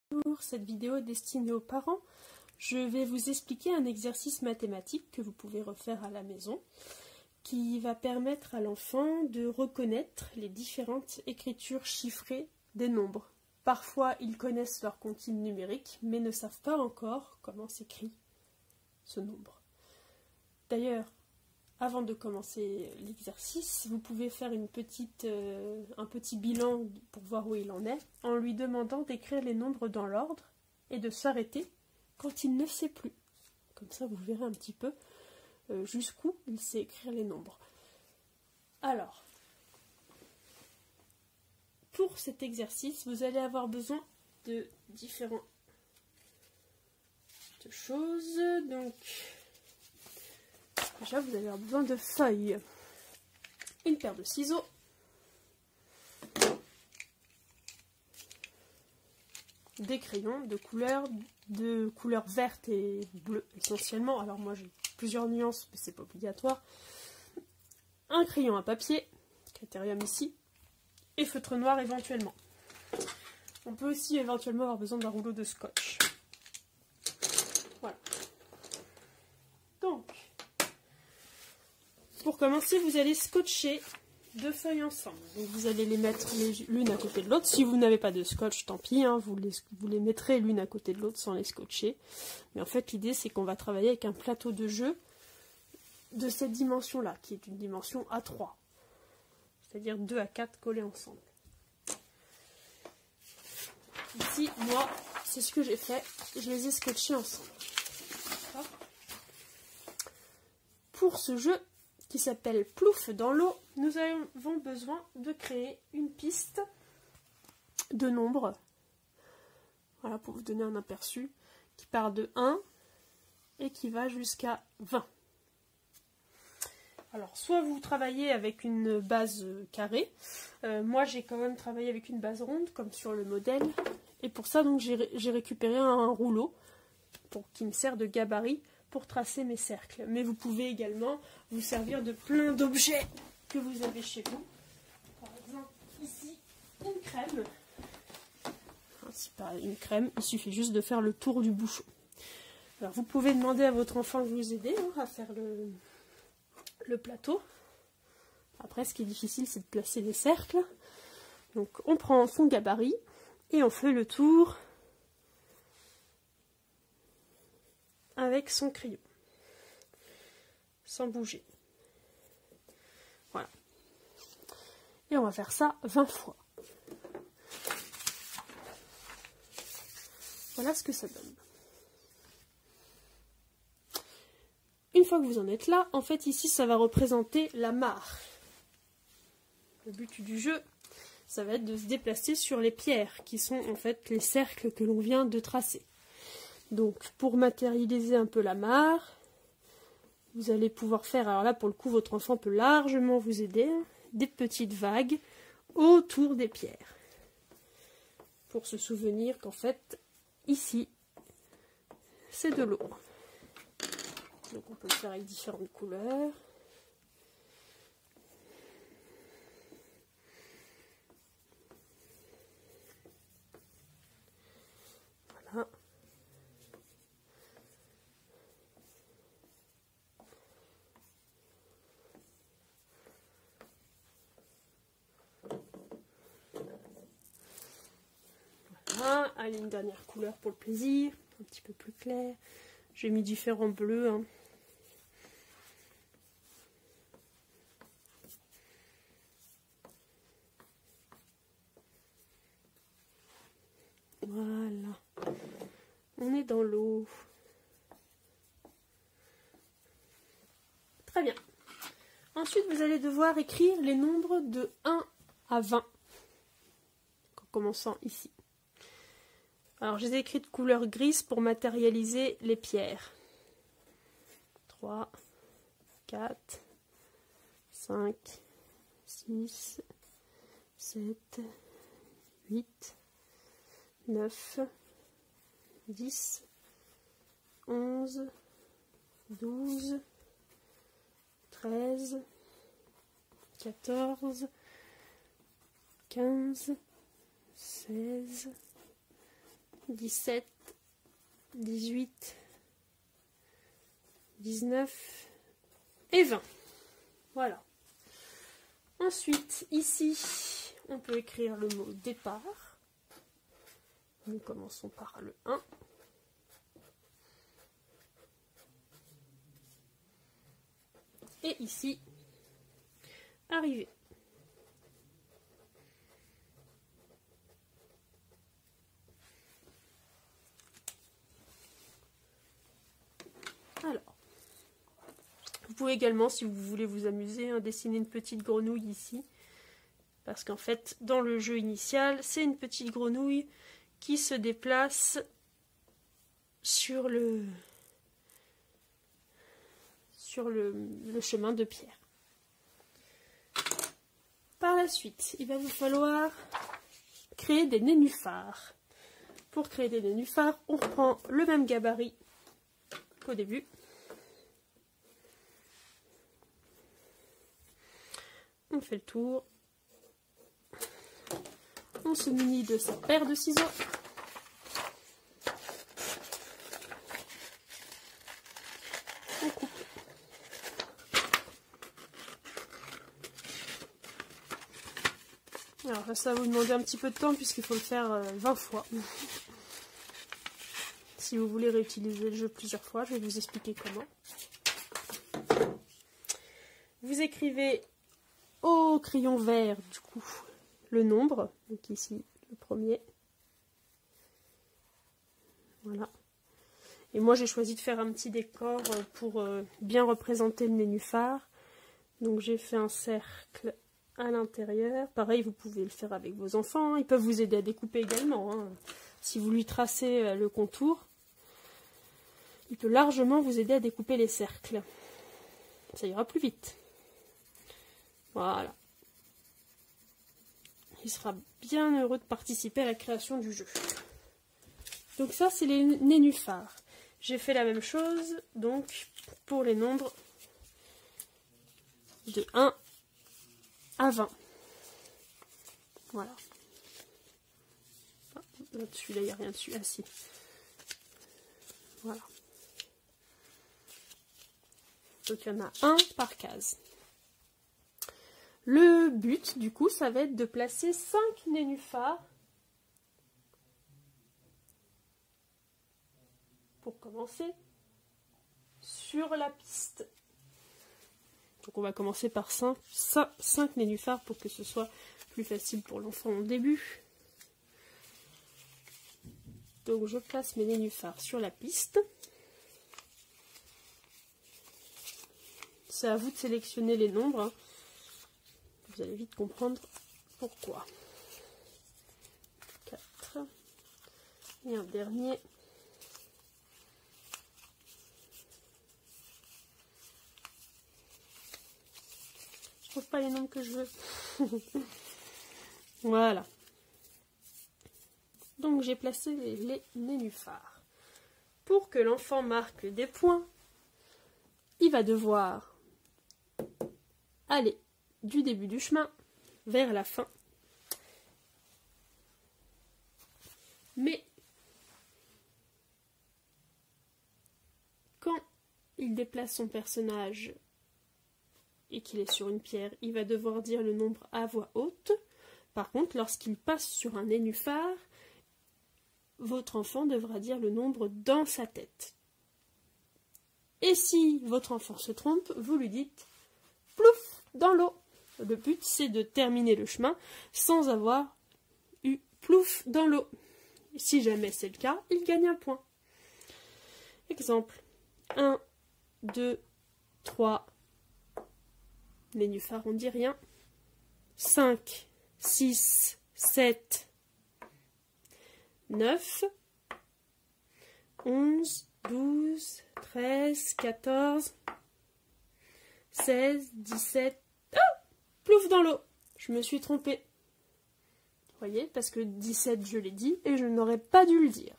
Pour cette vidéo destinée aux parents, je vais vous expliquer un exercice mathématique que vous pouvez refaire à la maison qui va permettre à l'enfant de reconnaître les différentes écritures chiffrées des nombres. Parfois, ils connaissent leur comptine numérique, mais ne savent pas encore comment s'écrit ce nombre. D'ailleurs, avant de commencer l'exercice, vous pouvez faire un petit bilan pour voir où il en est, en lui demandant d'écrire les nombres dans l'ordre et de s'arrêter quand il ne sait plus. Comme ça, vous verrez un petit peu jusqu'où il sait écrire les nombres. Alors, pour cet exercice, vous allez avoir besoin de différentes choses. Donc, déjà, vous allez avoir besoin de feuilles, une paire de ciseaux, des crayons de couleur verte et bleue essentiellement. Alors moi j'ai plusieurs nuances, mais c'est pas obligatoire. Un crayon à papier, critérium ici, et feutre noir éventuellement. On peut aussi éventuellement avoir besoin d'un rouleau de scotch. Voilà. Donc, pour commencer, vous allez scotcher deux feuilles ensemble. Donc vous allez les mettre l'une à côté de l'autre. Si vous n'avez pas de scotch, tant pis, hein, vous les mettrez l'une à côté de l'autre sans les scotcher. Mais en fait, l'idée, c'est qu'on va travailler avec un plateau de jeu de cette dimension-là, qui est une dimension A3. C'est-à-dire 2 à 4 collés ensemble. Ici, moi, c'est ce que j'ai fait. Je les ai scotchés ensemble. Pour ce jeu, qui s'appelle Plouf dans l'eau, nous avons besoin de créer une piste de nombres. Voilà, pour vous donner un aperçu, qui part de 1 et qui va jusqu'à 20. Alors, soit vous travaillez avec une base carrée, moi j'ai quand même travaillé avec une base ronde, comme sur le modèle, et pour ça, donc j'ai récupéré un rouleau qui me sert de gabarit pour tracer mes cercles. Mais vous pouvez également vous servir de plein d'objets que vous avez chez vous. Par exemple, ici, une crème. C'est pas une crème, il suffit juste de faire le tour du bouchon. Alors, vous pouvez demander à votre enfant de vous aider à faire le plateau. Après, ce qui est difficile, c'est de placer les cercles. Donc, on prend son gabarit et on fait le tour avec son crayon, sans bouger. Voilà. Et on va faire ça 20 fois. Voilà ce que ça donne. Une fois que vous en êtes là, en fait ici ça va représenter la mare. Le but du jeu, ça va être de se déplacer sur les pierres, qui sont en fait les cercles que l'on vient de tracer. Donc, pour matérialiser un peu la mare, vous allez pouvoir faire, alors là, pour le coup, votre enfant peut largement vous aider, hein, des petites vagues autour des pierres. Pour se souvenir qu'en fait, ici, c'est de l'eau. Donc, on peut le faire avec différentes couleurs. Voilà. Voilà. Allez, une dernière couleur pour le plaisir, un petit peu plus clair. J'ai mis différents bleus. Hein. Voilà. On est dans l'eau. Très bien. Ensuite, vous allez devoir écrire les nombres de 1 à 20. En commençant ici. Alors, je les ai écrits de couleur grise pour matérialiser les pierres. 3, 4, 5, 6, 7, 8, 9, 10, 11, 12, 13, 14, 15, 16, 17, 18, 19 et 20. Voilà. Ensuite, ici, on peut écrire le mot départ. Nous commençons par le 1. Et ici, arriver. Alors, vous pouvez également, si vous voulez vous amuser, dessiner une petite grenouille ici. Parce qu'en fait, dans le jeu initial, c'est une petite grenouille qui se déplace sur le chemin de pierre. Par la suite, il va vous falloir créer des nénuphars. Pour créer des nénuphars, on reprend le même gabarit qu'au début. On fait le tour. On se munit de sa paire de ciseaux. On coupe. Alors ça va vous demander un petit peu de temps puisqu'il faut le faire 20 fois. Si vous voulez réutiliser le jeu plusieurs fois, je vais vous expliquer comment. Vous écrivez au crayon vert du coup le nombre, donc ici le premier. Voilà. Et moi j'ai choisi de faire un petit décor pour bien représenter le nénuphar. Donc j'ai fait un cercle à l'intérieur. Pareil, vous pouvez le faire avec vos enfants. Ils peuvent vous aider à découper également. Hein. Si vous lui tracez le contour, il peut largement vous aider à découper les cercles. Ça ira plus vite. Voilà. Il sera bien heureux de participer à la création du jeu. Donc ça, c'est les nénuphars. J'ai fait la même chose, donc, pour les nombres de 1 à 20. Voilà. Ah, celui-là, il n'y a rien dessus. Ah si. Voilà. Donc il y en a un par case. Le but, du coup, ça va être de placer 5 nénuphars pour commencer sur la piste. Donc on va commencer par 5 nénuphars pour que ce soit plus facile pour l'enfant au début. Donc je place mes nénuphars sur la piste. C'est à vous de sélectionner les nombres. Hein. Vous allez vite comprendre pourquoi. 4. Et un dernier. Je trouve pas les nombres que je veux. Voilà. Donc j'ai placé les nénuphars. Pour que l'enfant marque des points, il va devoir aller du début du chemin vers la fin. Mais quand il déplace son personnage et qu'il est sur une pierre, il va devoir dire le nombre à voix haute. Par contre, lorsqu'il passe sur un nénuphar, votre enfant devra dire le nombre dans sa tête. Et si votre enfant se trompe, vous lui dites « plouf » dans l'eau. Le but, c'est de terminer le chemin sans avoir eu « plouf » dans l'eau. Si jamais c'est le cas, il gagne un point. Exemple, 1, 2, 3, nénuphar, on ne dit rien. 5, 6, 7, 9, 11, 12, 13, 14, 16, 17... Oh, plouf dans l'eau. Je me suis trompée. Vous voyez, parce que 17, je l'ai dit, et je n'aurais pas dû le dire.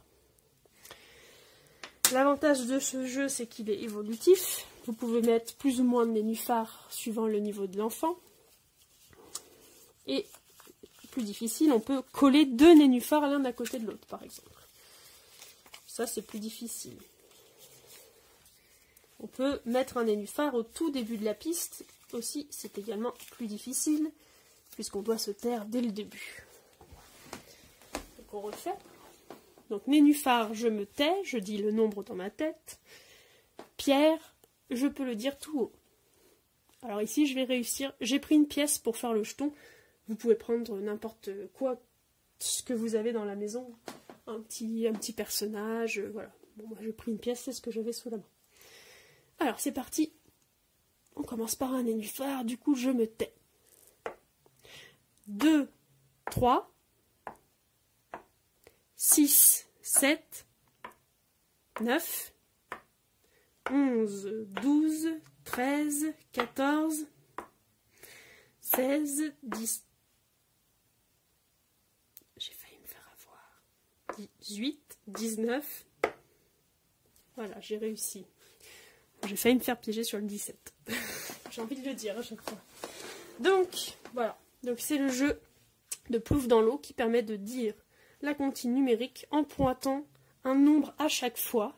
L'avantage de ce jeu, c'est qu'il est évolutif. Vous pouvez mettre plus ou moins de nénuphars suivant le niveau de l'enfant. Et plus difficile, on peut coller 2 nénuphars l'un à côté de l'autre, par exemple. ça c'est plus difficile. On peut mettre un nénuphar au tout début de la piste, aussi c'est également plus difficile, puisqu'on doit se taire dès le début. Donc on refait. Donc nénuphar, je me tais, je dis le nombre dans ma tête. Pierre, je peux le dire tout haut. Alors ici je vais réussir, j'ai pris une pièce pour faire le jeton, vous pouvez prendre n'importe quoi, ce que vous avez dans la maison, un petit personnage, voilà. Bon, moi j'ai pris une pièce, c'est ce que j'avais sous la main. Alors c'est parti, on commence par un nénuphar, du coup je me tais. 2, 3, 6, 7, 9, 11, 12, 13, 14, 16, 10. J'ai failli me faire avoir. 18, 19. Voilà, j'ai réussi. J'ai failli me faire piéger sur le 17. J'ai envie de le dire à chaque fois. Donc, voilà. Donc c'est le jeu de plouf dans l'eau qui permet de dire la comptine numérique en pointant un nombre à chaque fois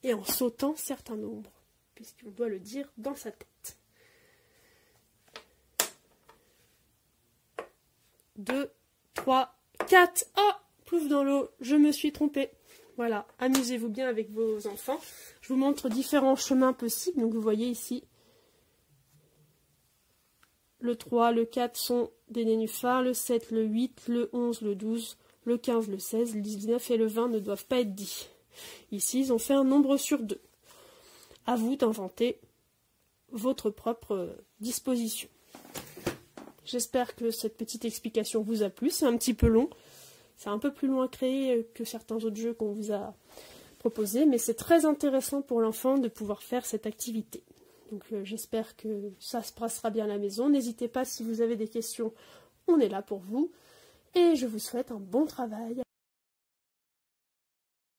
et en sautant certains nombres, puisqu'on doit le dire dans sa tête. 2, 3, 4. Oh, plouf dans l'eau, je me suis trompée. Voilà, amusez-vous bien avec vos enfants. Je vous montre différents chemins possibles. Donc vous voyez ici, le 3, le 4 sont des nénuphars, le 7, le 8, le 11, le 12, le 15, le 16, le 19 et le 20 ne doivent pas être dits. Ici, ils ont fait un nombre sur 2. À vous d'inventer votre propre disposition. J'espère que cette petite explication vous a plu. C'est un petit peu long. C'est un peu plus long à créer que certains autres jeux qu'on vous a proposés, mais c'est très intéressant pour l'enfant de pouvoir faire cette activité. Donc j'espère que ça se passera bien à la maison. N'hésitez pas si vous avez des questions, on est là pour vous. Et je vous souhaite un bon travail.